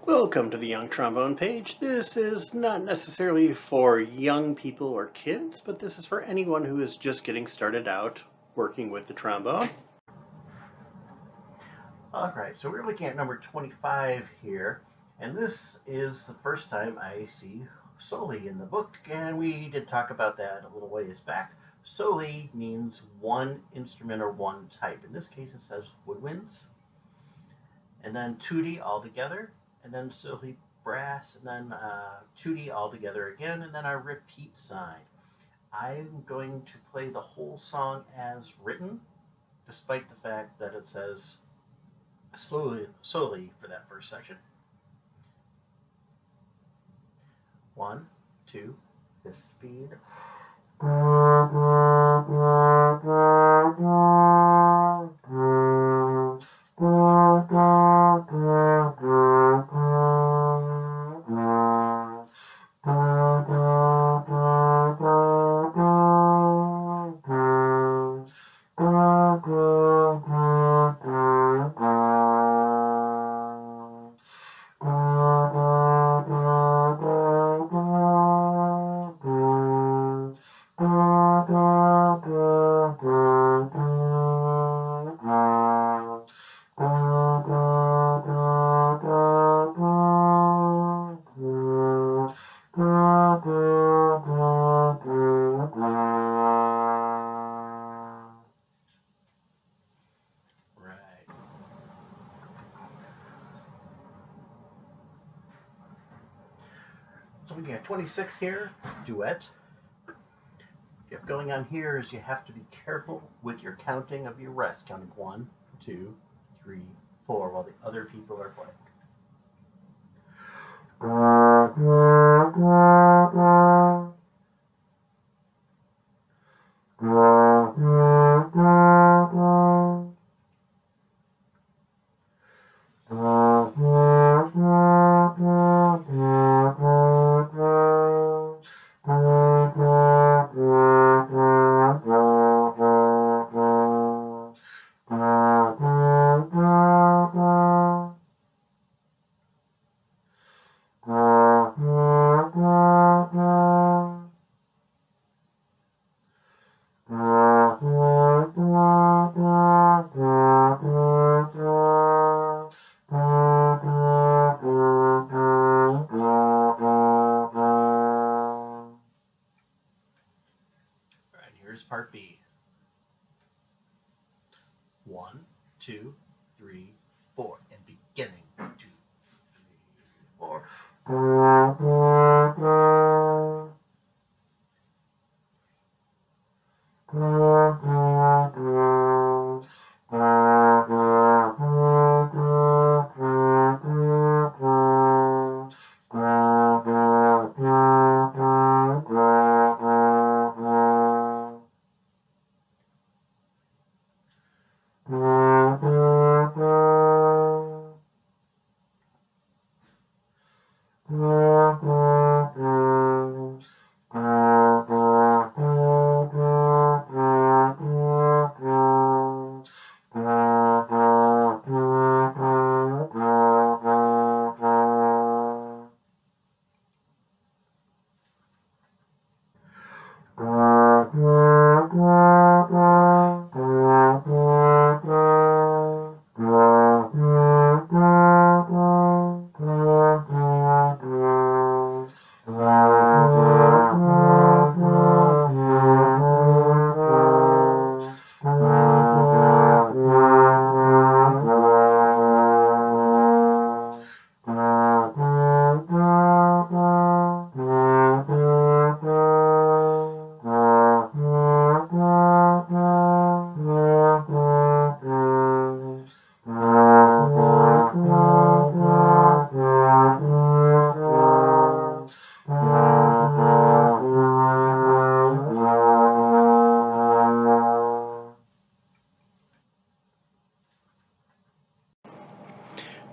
Welcome to the Young Trombone page. This is not necessarily for young people or kids, but this is for anyone who is just getting started out working with the trombone. Alright, so we're looking at number 25 here, and this is the first time I see soli in the book, and we did talk about that a little ways back. Soli means one instrument or one type. In this case it says woodwinds, and then tutti all together, and then soli brass, and then tutti all together again, and then our repeat sign. I'm going to play the whole song as written, despite the fact that it says soli for that first section. 1, 2, this speed. So we got 26 here, duet. What's going on here is you have to be careful with your counting of your rests, counting 1, 2, 3, 4, while the other people are playing. Here's part B. 1, 2, 3, 4, and beginning. 2, 3, 4.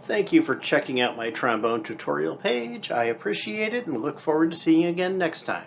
Thank you for checking out my trombone tutorial page. I appreciate it and look forward to seeing you again next time.